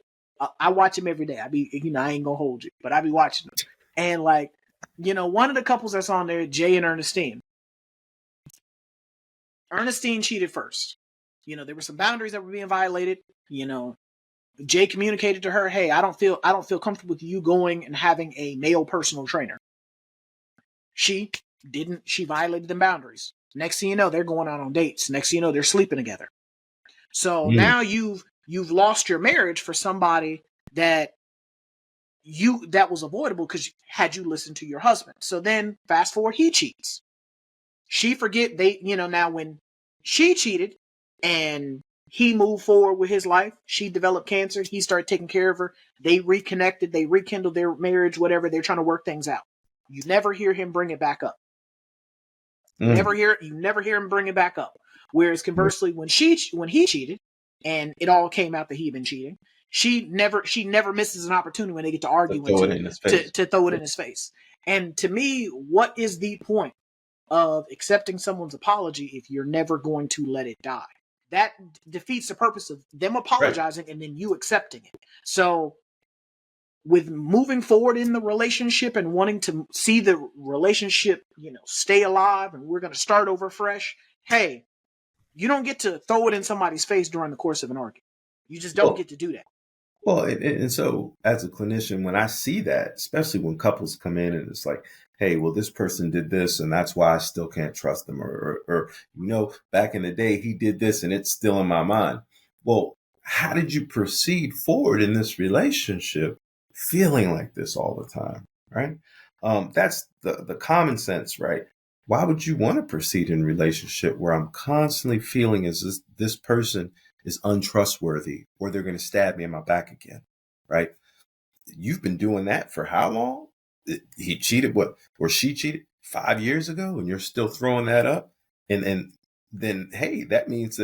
I watch them every day. I ain't gonna hold you, but I be watching them. And like, one of the couples that's on there, Jay and Ernestine. Ernestine cheated first. There were some boundaries that were being violated. Jay communicated to her, "Hey, I don't feel comfortable with you going and having a male personal trainer." She violated the boundaries. Next thing you know, they're going out on dates. Next thing you know, they're sleeping together. So now you've lost your marriage for somebody that was avoidable, because had you listened to your husband. So then fast forward, he cheats. She forget now when she cheated and He moved forward with his life. She developed cancer. He started taking care of her. They reconnected. They rekindled their marriage, whatever. They're trying to work things out. You never hear him bring it back up. You never hear him bring it back up. Whereas conversely, when he cheated, and it all came out that he had been cheating, she never misses an opportunity when they get to argue to throw it in his face. to throw it in his face. And to me, what is the point of accepting someone's apology if you're never going to let it die? That defeats the purpose of them apologizing and then you accepting it. So with moving forward in the relationship and wanting to see the relationship, stay alive, and we're going to start over fresh, hey, you don't get to throw it in somebody's face during the course of an argument. You just don't get to do that. Well, and so as a clinician, when I see that, especially when couples come in and it's like, hey, well, this person did this and that's why I still can't trust them. Or back in the day, he did this and it's still in my mind. Well, how did you proceed forward in this relationship feeling like this all the time, right? That's the common sense, right? Why would you want to proceed in a relationship where I'm constantly feeling as this person is untrustworthy or they're going to stab me in my back again, right? You've been doing that for how long? He cheated or she cheated 5 years ago and you're still throwing that up. And then, hey, that means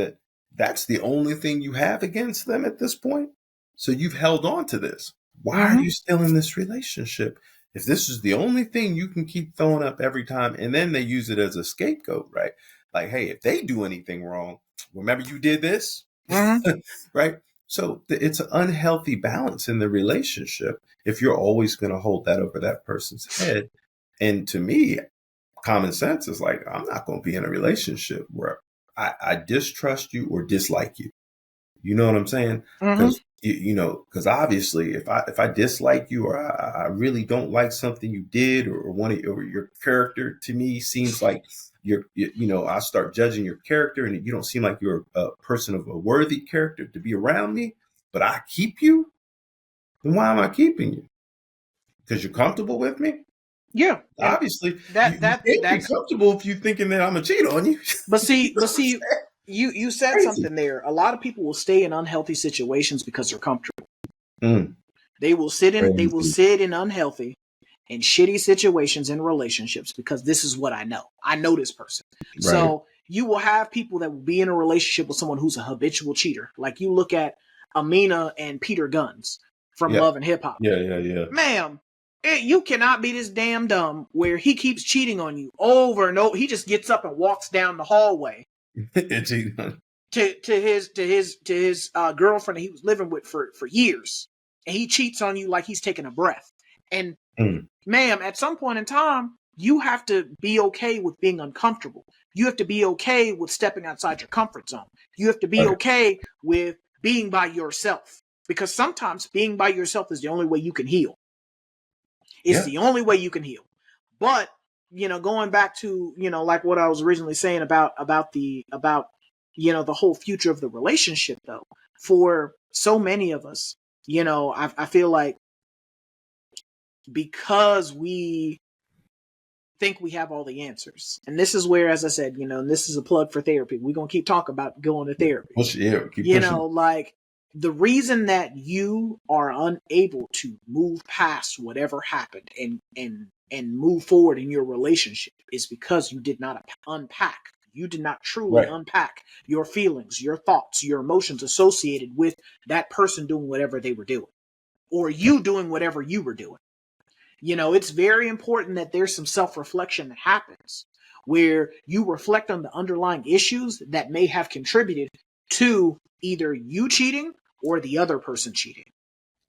that's the only thing you have against them at this point. So you've held on to this. Why are you still in this relationship? If this is the only thing you can keep throwing up every time, and then they use it as a scapegoat, right? Like, hey, if they do anything wrong, remember you did this, right? So it's an unhealthy balance in the relationship if you're always going to hold that over that person's head. And to me, common sense is like, I'm not going to be in a relationship where I distrust you or dislike you. You know what I'm saying? Because because obviously, if I dislike you or I really don't like something you did or your character to me seems like I start judging your character and you don't seem like you're a person of a worthy character to be around me, but I keep you. Then why am I keeping you? Because you're comfortable with me? Yeah. Obviously, you can't be comfortable if you're thinking that I'm a cheat on you. But see, you said crazy. Something there. A lot of people will stay in unhealthy situations because they're comfortable. They will sit in unhealthy and shitty situations in relationships because this is what I know. I know this person. Right. So you will have people that will be in a relationship with someone who's a habitual cheater. Like you look at Amina and Peter Guns from Love and Hip Hop. Yeah. Ma'am, you cannot be this damn dumb where he keeps cheating on you over and over. He just gets up and walks down the hallway to his girlfriend that he was living with for years, and he cheats on you like he's taking a breath. And ma'am, at some point in time, you have to be okay with being uncomfortable. You have to be okay with stepping outside your comfort zone. You have to be okay with being by yourself, because sometimes being by yourself is the only way you can heal. It's the only way you can heal. But, going back to, like what I was originally saying about the whole future of the relationship, though, for so many of us, I feel like because we think we have all the answers. And this is where, as I said, and this is a plug for therapy. We're going to keep talking about going to therapy. Like the reason that you are unable to move past whatever happened and move forward in your relationship is because you did not unpack. You did not truly unpack your feelings, your thoughts, your emotions associated with that person doing whatever they were doing, or you doing whatever you were doing. It's very important that there's some self-reflection that happens where you reflect on the underlying issues that may have contributed to either you cheating or the other person cheating.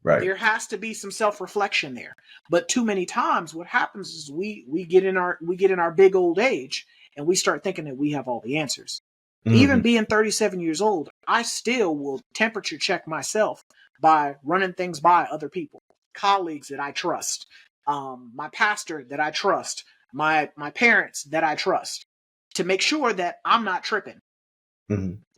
Right. There has to be some self-reflection there. But too many times what happens is we get in our big old age and we start thinking that we have all the answers. Even being 37 years old, I still will temperature check myself by running things by other people, colleagues that I trust, my pastor that I trust, my parents that I trust, to make sure that I'm not tripping.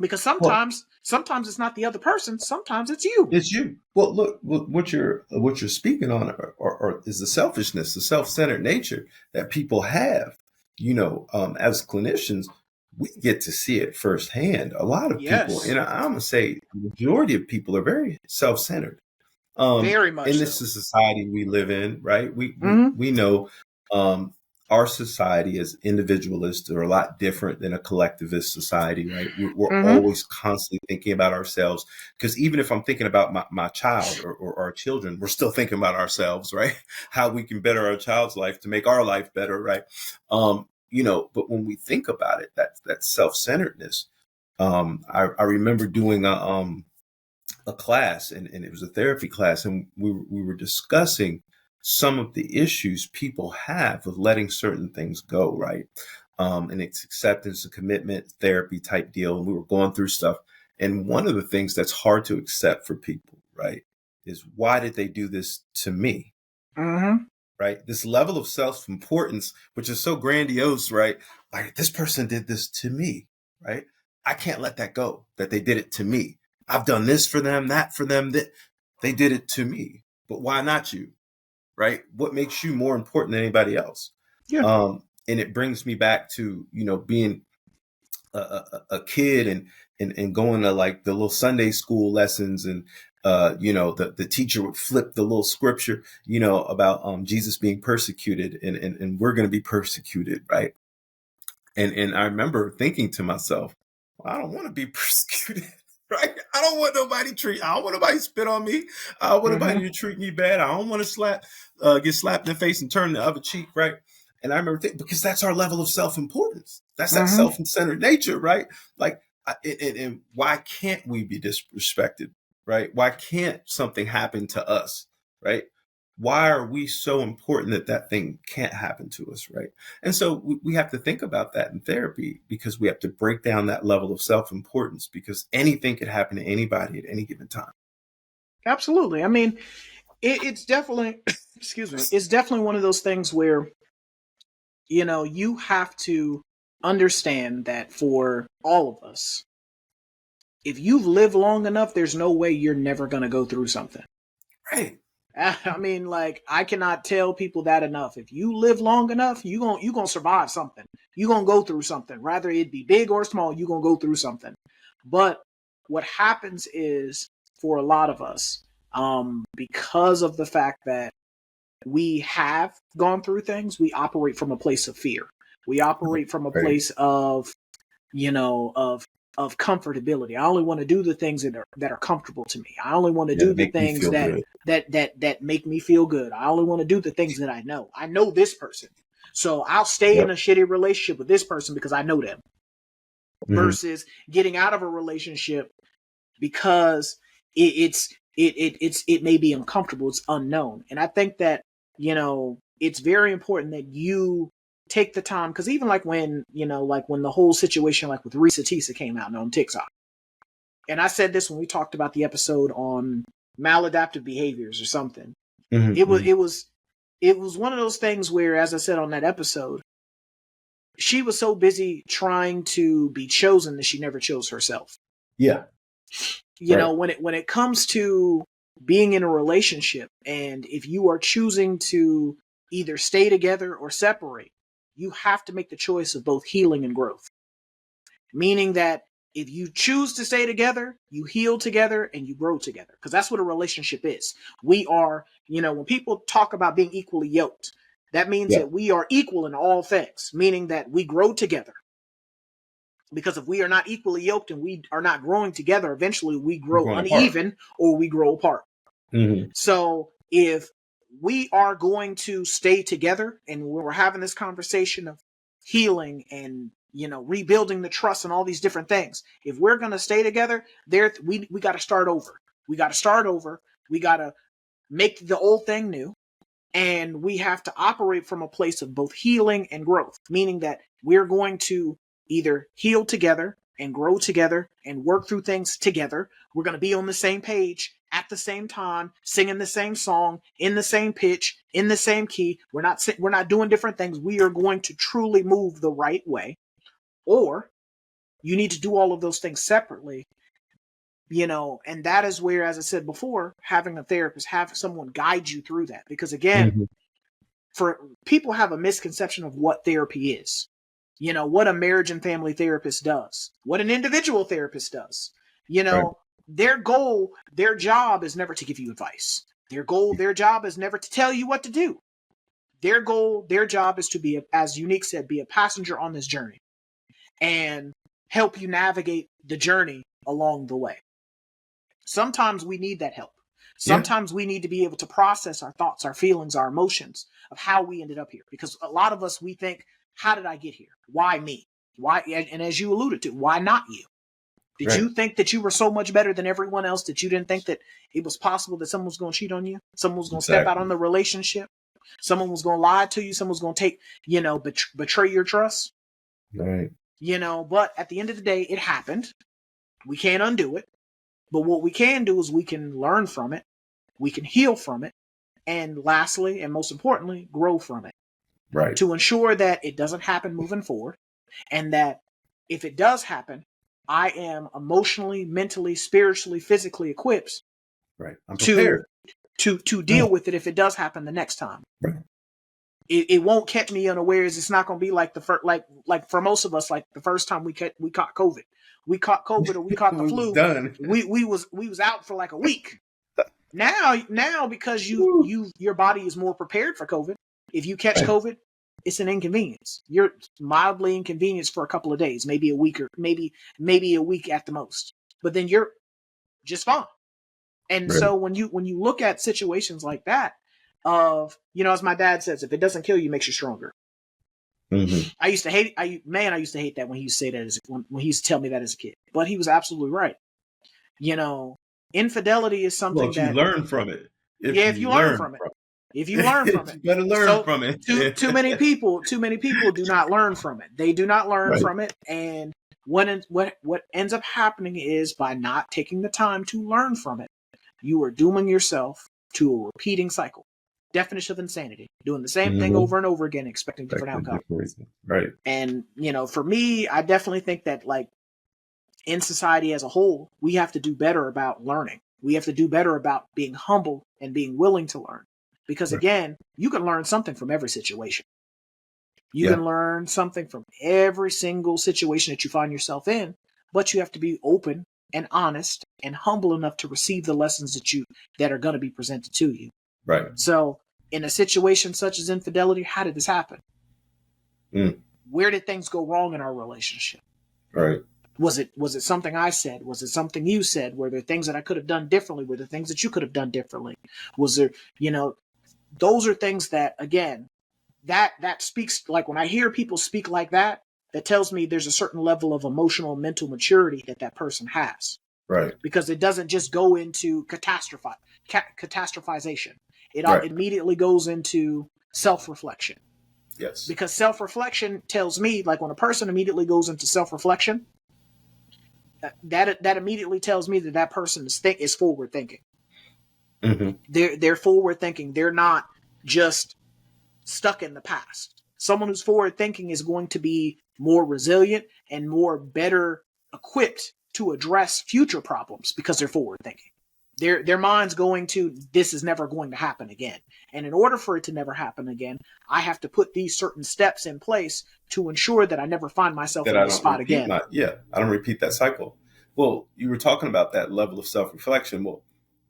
Because sometimes it's not the other person. Sometimes it's you. It's you. Well, look, what you're speaking on or is the selfishness, the self-centered nature that people have. As clinicians, we get to see it firsthand. A lot of people, Yes, and I'm gonna say the majority of people are very self-centered. very much And this so. is the society we live in, right? We we Mm-hmm. we know um, our society as individualists are a lot different than a collectivist society, right? We're Mm-hmm. always constantly thinking about ourselves because even if I'm thinking about my child or our children, we're still thinking about ourselves, right? How we can better our child's life to make our life better, right? But when we think about it, that self-centeredness. I remember doing a class, and it was a therapy class, and we were discussing some of the issues people have with letting certain things go, right? And it's acceptance and commitment therapy type deal, and we were going through stuff. And one of the things that's hard to accept for people, right, is why did they do this to me? Mm-hmm. Right? This level of self-importance, which is so grandiose, right? Like this person did this to me, right? I can't let that go, that they did it to me. I've done this for them, that for them, that they did it to me. But why not you? Right? What makes you more important than anybody else? Yeah. And it brings me back to, being a kid and going to like the little Sunday school lessons, and the teacher would flip the little scripture about Jesus being persecuted, and we're going to be persecuted, right? And I remember thinking to myself, well, I don't want to be persecuted. Right? I don't want nobody to spit on me. I don't want nobody Mm-hmm. to treat me bad. I don't want to get slapped in the face and turn the other cheek, right? And I remember thinking, because that's our level of self-importance. That's that Mm-hmm. self-centered nature, right? Like, and why can't we be disrespected, right? Why can't something happen to us, right? Why are we so important that thing can't happen to us, right? And so we have to think about that in therapy, because we have to break down that level of self-importance, because anything could happen to anybody at any given time. Absolutely. I mean, it's definitely, excuse me, it's definitely one of those things where, you have to understand that for all of us, if you've lived long enough, there's no way you're never going to go through something. Right. I mean, like, I cannot tell people that enough. If you live long enough, you gonna survive something. You gonna go through something. Rather it be big or small, you gonna go through something. But what happens is, for a lot of us, because of the fact that we have gone through things, we operate from a place of fear. We operate from a Right. place of, of comfortability. I only want to do the things that are comfortable to me. I only want to Yeah, do to the make me things feel that good. make me feel good. I only want to do the things that I know. I know this person. So I'll stay in Yep. a shitty relationship with this person because I know them, Mm-hmm. versus getting out of a relationship because it may be uncomfortable, it's unknown. And I think that, it's very important that you take the time, because even like when, like when the whole situation like with Risa Tisa came out on TikTok, and I said this when we talked about the episode on maladaptive behaviors or something. it was Mm-hmm. it was it was one of those things where, as I said on that episode, she was so busy trying to be chosen that she never chose herself. Yeah. Right. When it comes to being in a relationship, and if you are choosing to either stay together or separate, you have to make the choice of both healing and growth. Meaning that if you choose to stay together, you heal together and you grow together, because that's what a relationship is. We are, when people talk about being equally yoked, that means Yeah. that we are equal in all things, meaning that we grow together. Because if we are not equally yoked and we are not growing together, eventually we We're grow going apart. uneven or we grow apart. Mm-hmm. So if we are going to stay together, and we're having this conversation of healing and, rebuilding the trust and all these different things, if we're going to stay together, we got to start over. We got to start over. We got to make the old thing new, and we have to operate from a place of both healing and growth, meaning that we're going to either heal together and grow together and work through things together. We're going to be on the same page at the same time, singing the same song, in the same pitch, in the same key. We're not doing different things. We are going to truly move the right way. Or you need to do all of those things separately, and that is where, as I said before, having a therapist, have someone guide you through that. Because again, Mm-hmm. for people have a misconception of what therapy is. what a marriage and family therapist does, what an individual therapist does. Right. Their goal, their job is never to give you advice. Their goal, their job is never to tell you what to do. Their goal, their job is to be, as Unique said, be a passenger on this journey and help you navigate the journey along the way. Sometimes we need that help. Sometimes we need to be able to process our thoughts, our feelings, our emotions of how we ended up here. Because a lot of us, we think, how did I get here? Why me? Why? And as you alluded to, why not you? Did you think that you were so much better than everyone else that you didn't think that it was possible that someone was going to cheat on you? Someone was going to step out on the relationship? Someone was going to lie to you? Someone was going to take, betray your trust? Right. But at the end of the day, it happened. We can't undo it. But what we can do is we can learn from it. We can heal from it. And lastly, and most importantly, grow from it. Right. To ensure that it doesn't happen moving forward. And that if it does happen, I am emotionally, mentally, spiritually, physically equipped. Right. I'm prepared to deal with it if it does happen the next time. Right. It won't catch me unawares. It's not going to be like the first, like for most of us, like the first time we caught COVID. We caught COVID or we caught the flu. Done. We was out for like a week. Now because your body is more prepared for COVID. If you catch COVID, it's an inconvenience. You're mildly inconvenienced for a couple of days, maybe a week or maybe a week at the most. But then you're just fine. And so when you look at situations like that, as my dad says, if it doesn't kill you, it makes you stronger. Mm-hmm. I used to hate that when he used to say that when he used to tell me that as a kid. But he was absolutely right. Infidelity is something that you learn from it. If you learn from it. If you learn from it, you better learn from it. Too many people do not learn from it. They do not learn from it, and what ends up happening is by not taking the time to learn from it, you are dooming yourself to a repeating cycle. Definition of insanity: doing the same thing over and over again, expecting different outcomes. Right. And for me, I definitely think that in society as a whole, we have to do better about learning. We have to do better about being humble and being willing to learn. Because again, you can learn something from every situation. You can learn something from every single situation that you find yourself in, but you have to be open and honest and humble enough to receive the lessons that are going to be presented to you. Right. So in a situation such as infidelity, how did this happen? Where did things go wrong in our relationship? Right. Was it something I said? Was it something you said? Were there things that I could have done differently? Were there things that you could have done differently? Was there, those are things that, again, that speaks, like when I hear people speak like that, that tells me there's a certain level of emotional and mental maturity that person has. Right. Because it doesn't just go into catastrophization. It immediately goes into self-reflection. Yes. Because self-reflection tells me, like when a person immediately goes into self-reflection, that immediately tells me that person is forward thinking. Mm-hmm. They're forward thinking. They're not just stuck in the past. Someone who's forward thinking is going to be more resilient and better equipped to address future problems because they're forward thinking. Their mind's going to, this is never going to happen again. And in order for it to never happen again, I have to put these certain steps in place to ensure that I never find myself in this spot again. I don't repeat that cycle. Well, you were talking about that level of self-reflection. Well,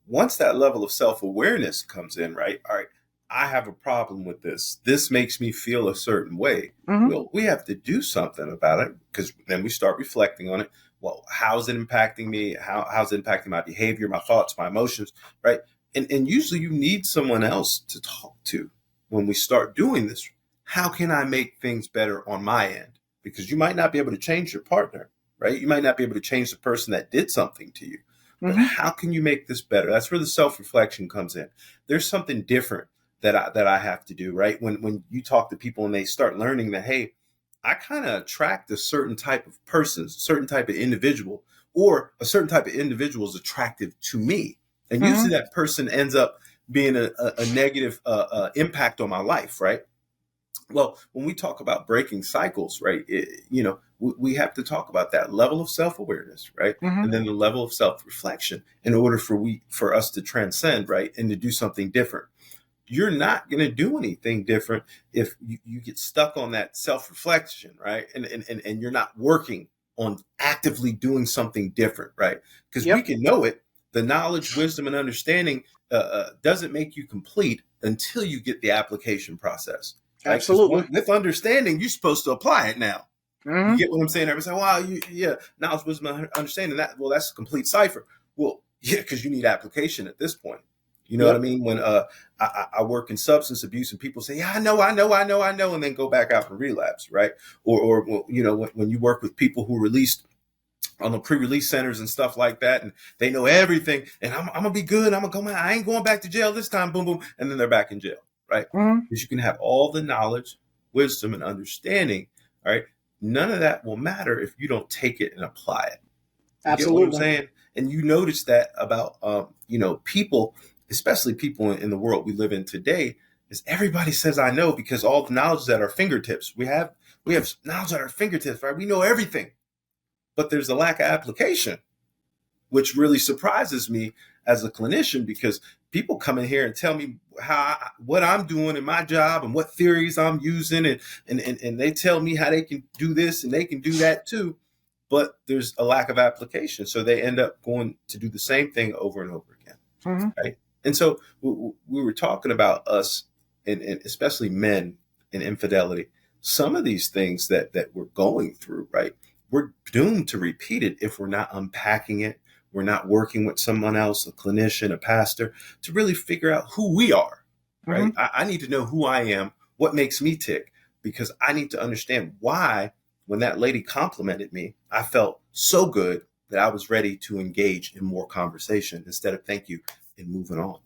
once that level of self-awareness comes in, right? All right, I have a problem with this. This makes me feel a certain way. Mm-hmm. Well, we have to do something about it because then we start reflecting on it. Well, how's it impacting me? How's it impacting my behavior, my thoughts, my emotions, right? And usually you need someone else to talk to when we start doing this. How can I make things better on my end? Because you might not be able to change your partner, right? You might not be able to change the person that did something to you. But how can you make this better? That's where the self-reflection comes in. There's something different that I have to do, right? When you talk to people and they start learning that, hey, I kind of attract a certain type of person, a certain type of individual, or a certain type of individual is attractive to me. And usually that person ends up being a negative impact on my life, right? Well, when we talk about breaking cycles, right, we have to talk about that level of self-awareness, right? And then the level of self-reflection in order for us to transcend, right, and to do something different. you're not going to do anything different if you get stuck on that self-reflection, right? And you're not working on actively doing something different, right? Because we Yep. can know it. The knowledge, wisdom, and understanding doesn't make you complete until you get the application process, right? Because Absolutely. with understanding, you're supposed to apply it now. You Mm-hmm. get what I'm saying? Everybody say, "Wow, yeah, knowledge, wisdom, and understanding that." Well, that's a complete cipher. Well, yeah, because you need application at this point. You know what I Yep. mean? When I work in substance abuse, and people say, "Yeah, I know," and then go back out and relapse, right? Or when you work with people who are released on the pre-release centers and stuff like that, and they know everything, and I'm gonna be good. I'm gonna go, man. I ain't going back to jail this time. Boom, boom, and then they're back in jail, right? Mm-hmm. Because you can have all the knowledge, wisdom, and understanding, right? None of that will matter if you don't take it and apply it. You get what I'm Absolutely. saying? And you notice that about people, especially people in the world we live in today, is everybody says I know because all the knowledge is at our fingertips. We have knowledge at our fingertips, right? We know everything, but there's a lack of application, which really surprises me as a clinician because people come in here and tell me what I'm doing in my job and what theories I'm using, and they tell me how they can do this and they can do that too, but there's a lack of application, so they end up going to do the same thing over and over again, Mm-hmm. right? And so we were talking about us, and especially men in infidelity. Some of these things that we're going through, right? We're doomed to repeat it if we're not unpacking it. We're not working with someone else, a clinician, a pastor, to really figure out who we are, right? Mm-hmm. I need to know who I am, what makes me tick, because I need to understand why, when that lady complimented me, I felt so good that I was ready to engage in more conversation instead of thank you and moving on.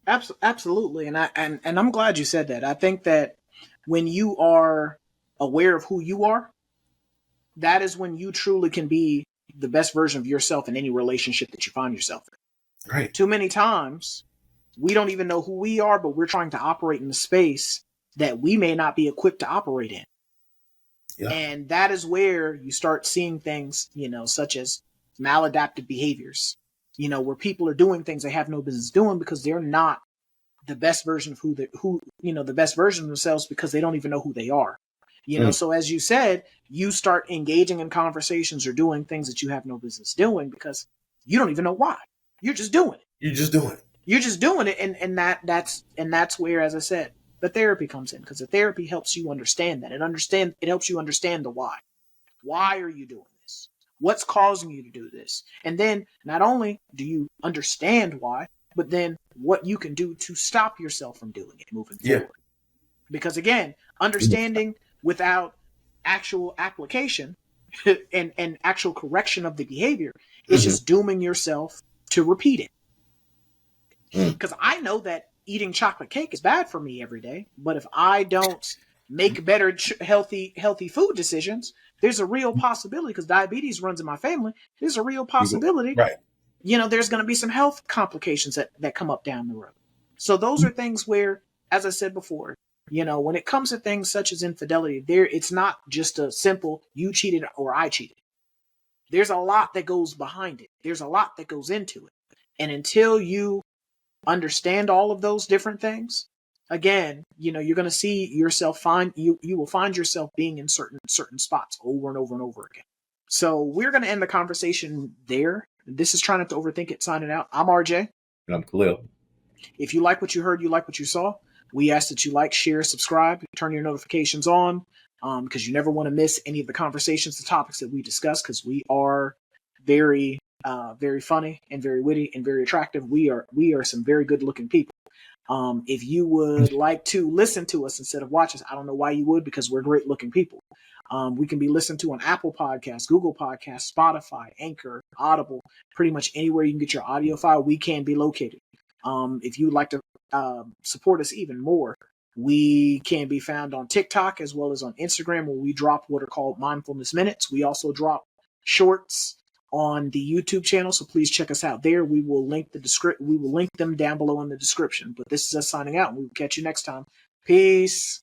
Absolutely. And I'm glad you said that. I think that when you are aware of who you are, that is when you truly can be the best version of yourself in any relationship that you find yourself in. Right. Too many times, we don't even know who we are, but we're trying to operate in a space that we may not be equipped to operate in. Yeah. And that is where you start seeing things, such as maladaptive behaviors, where people are doing things they have no business doing because they're not the best version of the best version of themselves because they don't even know who they are. So as you said, you start engaging in conversations or doing things that you have no business doing because you don't even know why. You're just doing it. You're just doing it. You're just doing it. And that's where, as I said, the therapy comes in, because the therapy helps you understand that it helps you understand the why. Why are you doing this? What's causing you to do this? And then not only do you understand why, but then what you can do to stop yourself from doing it moving forward. Because again, understanding without actual application and actual correction of the behavior is just dooming yourself to repeat it. Because I know that eating chocolate cake is bad for me every day, but if I don't make better healthy food decisions, there's a real possibility, because diabetes runs in my family, there's a real possibility, Right. There's going to be some health complications that come up down the road. So those are things where, as I said before, when it comes to things such as infidelity, it's not just a simple you cheated or I cheated. There's a lot that goes behind it. There's a lot that goes into it. And until you understand all of those different things, again, you're going to see yourself you will find yourself being in certain spots over and over and over again. So we're going to end the conversation there. This is Trying Not to Overthink It, signing out. I'm RJ. And I'm Khalil. If you like what you heard, you like what you saw, we ask that you like, share, subscribe, turn your notifications on, because you never want to miss any of the conversations, the topics that we discuss, because we are very very funny and very witty and very attractive. We are some very good looking people. If you would like to listen to us instead of watch us, I don't know why you would, because we're great looking people. We can be listened to on Apple Podcasts, Google Podcasts, Spotify, Anchor, Audible, pretty much anywhere you can get your audio file, we can be located. If you'd like to support us even more, we can be found on TikTok as well as on Instagram, where we drop what are called mindfulness minutes. We also drop shorts on the YouTube channel, so please check us out there. We will link them down below in the description. But this is us signing out, and we will catch you next time. Peace.